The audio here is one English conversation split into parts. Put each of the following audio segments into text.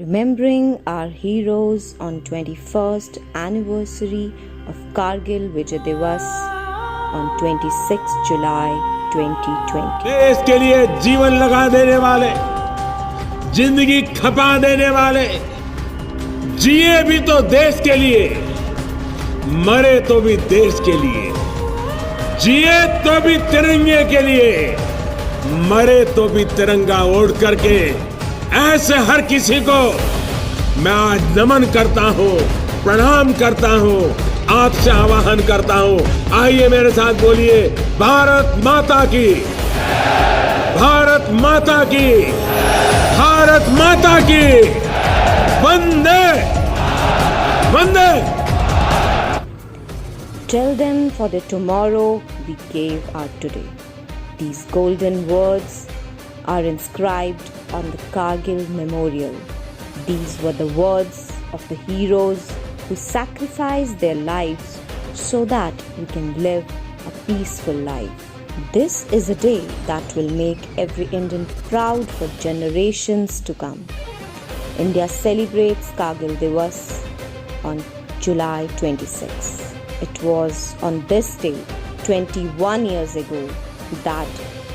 Remembering our heroes on 21st anniversary of Kargil Vijay Diwas on 26 July 2020. देश के लिए जीवन लगा देने वाले, जिंदगी खपा देने वाले, जिए भी तो देश के लिए, मरे तो भी देश के लिए, जिए तो भी तिरंगे के लिए, मरे तो भी तिरंगा ओढ़ करके, ऐसे हर किसी को मैं आज नमन करता हूँ, प्रणाम करता हूँ, आपसे आह्वान करता हूँ। आइए मेरे साथ बोलिए, भारत माता की, भारत माता की, भारत माता की, वंदे वंदे। Tell them for the tomorrow we gave our today. These golden words are inscribed on the Kargil Memorial. These were the words of the heroes who sacrificed their lives so that we can live a peaceful life. This is a day that will make every Indian proud for generations to come. India celebrates Kargil Diwas on July 26. It was on this day, 21 years ago, that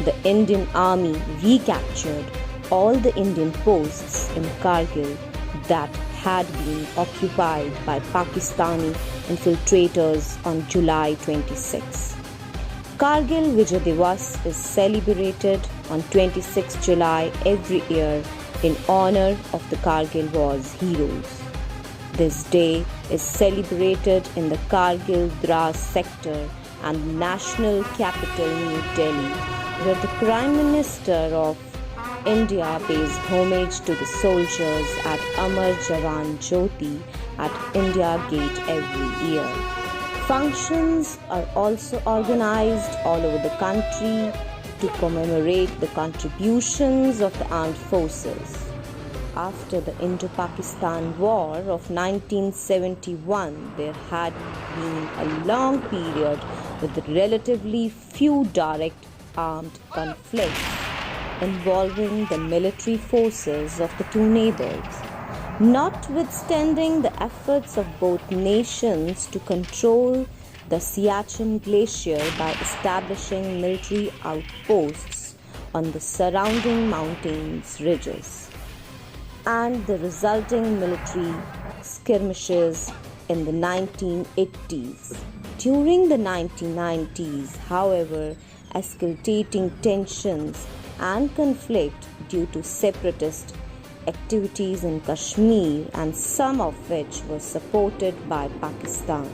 the Indian Army recaptured all the Indian posts in Kargil that had been occupied by Pakistani infiltrators on July 26. Kargil Vijay Diwas is celebrated on 26 July every year in honor of the Kargil War's heroes. This day is celebrated in the Kargil Dras sector and the national capital New Delhi, where the Prime Minister of India pays homage to the soldiers at Amar Jawan Jyoti at India Gate every year. Functions are also organized all over the country to commemorate the contributions of the armed forces. After the Indo-Pakistan War of 1971, there had been a long period with relatively few direct armed conflicts involving the military forces of the two neighbors. Notwithstanding the efforts of both nations to control the Siachen Glacier by establishing military outposts on the surrounding mountains ridges, and the resulting military skirmishes in the 1980s. During the 1990s, however, escalating tensions and conflict due to separatist activities in Kashmir, and some of which was supported by Pakistan,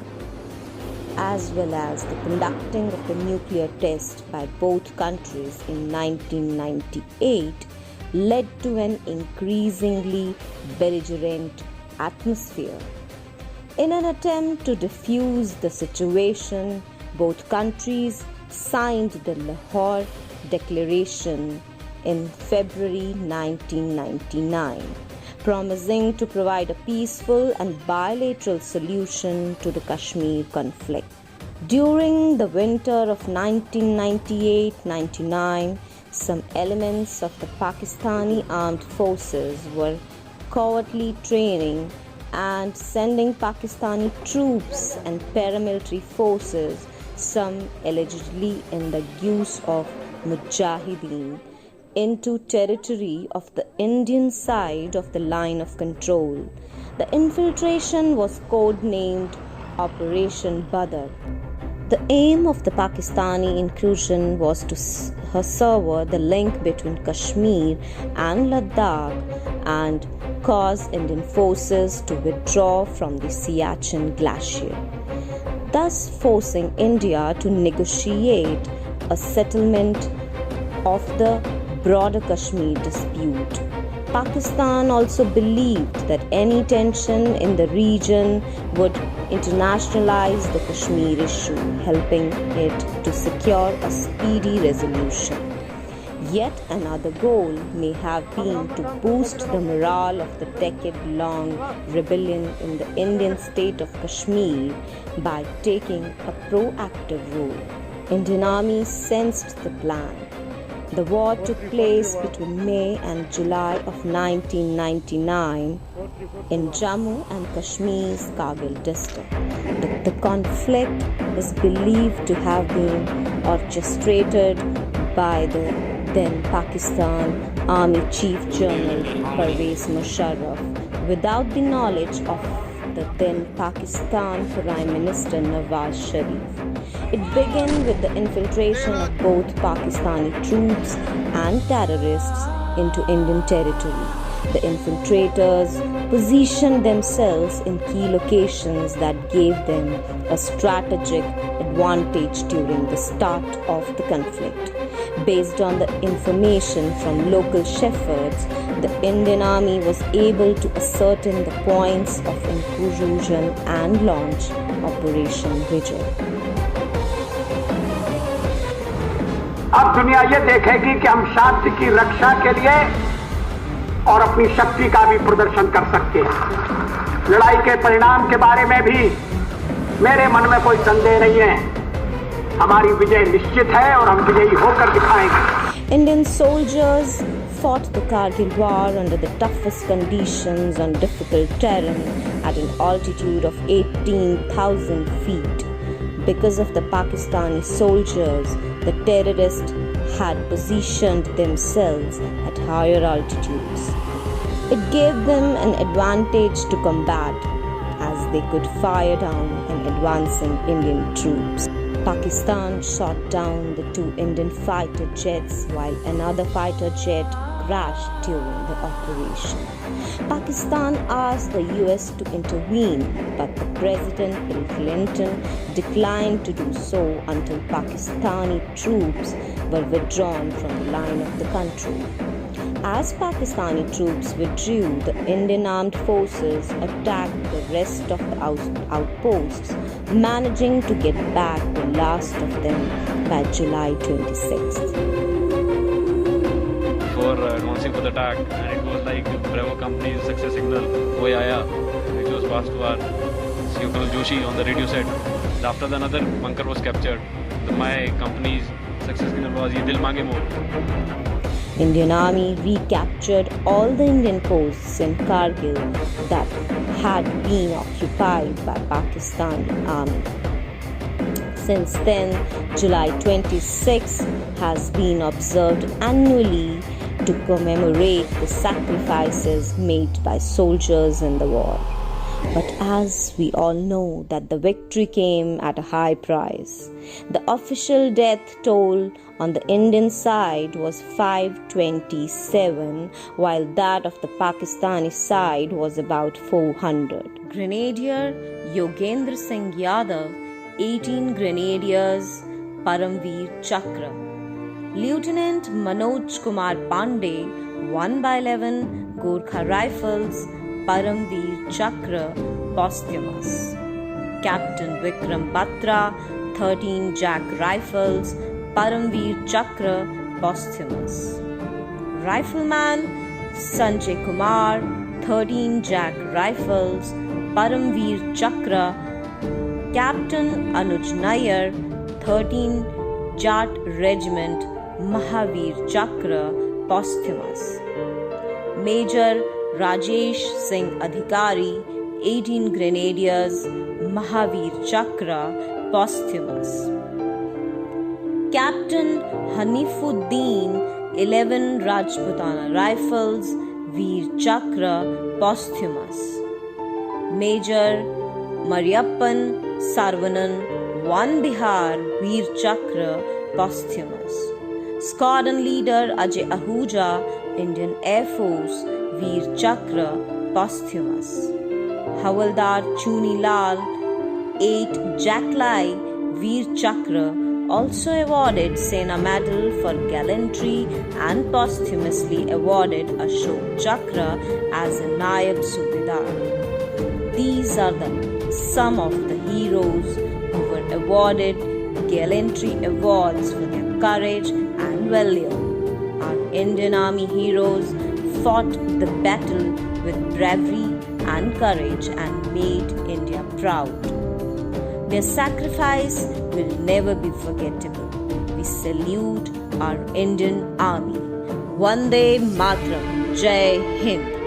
as well as the conducting of the nuclear test by both countries in 1998, led to an increasingly belligerent atmosphere. In an attempt to defuse the situation, both countries signed the Lahore Declaration in February 1999, promising to provide a peaceful and bilateral solution to the Kashmir conflict. During the winter of 1998-99, some elements of the Pakistani armed forces were covertly training and sending Pakistani troops and paramilitary forces, some allegedly in the guise of Mujahideen, into territory of the Indian side of the line of control. The infiltration was codenamed Operation Badr. The aim of the Pakistani incursion was to sever the link between Kashmir and Ladakh and cause Indian forces to withdraw from the Siachen Glacier, thus forcing India to negotiate a settlement of the broader Kashmir dispute. Pakistan also believed that any tension in the region would internationalize the Kashmir issue, helping it to secure a speedy resolution. Yet another goal may have been to boost the morale of the decade-long rebellion in the Indian state of Kashmir by taking a proactive role. Indian Army sensed the plan The war took place between May and July of 1999 in Jammu and Kashmir's Kargil district. The conflict is believed to have been orchestrated by the then Pakistan Army Chief General Pervez Musharraf without the knowledge of the then Pakistan Prime Minister Nawaz Sharif. It began with the infiltration of both Pakistani troops and terrorists into Indian territory. The infiltrators positioned themselves in key locations that gave them a strategic advantage during the start of the conflict. Based on the information from local shepherds, the Indian Army was able to ascertain the points of incursion and launch Operation Vijay. अब दुनिया ये देखेगी कि हम शांति की रक्षा के लिए और अपनी शक्ति का भी प्रदर्शन कर सकते हैं। लड़ाई के परिणाम के बारे में भी मेरे मन में कोई संदेह नहीं है। हमारी विजय निश्चित है और हम विजयी होकर दिखाएंगे। Indian soldiers fought the Kargil War under the toughest conditions on difficult terrain at an altitude of 18,000 feet. Because of the Pakistani soldiers, the terrorists had positioned themselves at higher altitudes. It gave them an advantage to combat, as they could fire down an advancing Indian troops. Pakistan shot down the 2 Indian fighter jets while another fighter jet crashed during the operation. Pakistan asked the US to intervene, but the President Bill Clinton declined to do so until Pakistani troops were withdrawn from the line of the country. As Pakistani troops withdrew, the Indian armed forces attacked the rest of the outposts, managing to get back the last of them by July 26th. For announcing for the attack, and it was like Bravo company's success signal, "Koi aaya," which was passed to our CEO Colonel Joshi on the radio set. After the another bunker was captured, my company's success signal was "Ye dil mange more." Indian Army recaptured all the Indian posts in Kargil that had been occupied by Pakistani Army. Since then, July 26 has been observed annually to commemorate the sacrifices made by soldiers in the war. But as we all know that the victory came at a high price. The official death toll on the Indian side was 527, while that of the Pakistani side was about 400. Grenadier Yogendra Singh Yadav, 18 Grenadiers, Paramveer Chakra. Lieutenant Manoj Kumar Pandey, 1/11 Gorkha Rifles, Paramveer Chakra, posthumous. Captain Vikram Batra, 13 Jack Rifles, Paramveer Chakra, posthumous. Rifleman Sanjay Kumar, 13 Jack Rifles, Paramveer Chakra. Captain Anuj Nair, 13 Jat Regiment, Mahavir Chakra, posthumous. Major Rajesh Singh Adhikari, 18 Grenadiers, Mahavir Chakra, posthumous. Captain Hanifuddin, 11 Rajputana Rifles, Veer Chakra, posthumous. Major Mariappan Sarvanan, 1 Bihar, Veer Chakra, posthumous. Squadron Leader Ajay Ahuja, Indian Air Force, Veer Chakra, posthumous. Havaldar Chuni Lal, 8 Jacklai, Veer Chakra, also awarded Sena Medal for gallantry and posthumously awarded Ashok Chakra as a Nayab Subedar. These are some of the heroes who were awarded gallantry awards for their courage and valor. Our Indian Army heroes fought the battle with bravery and courage and made India proud. Their sacrifice will never be forgettable. We salute our Indian Army. Vande Mataram. Jai Hind.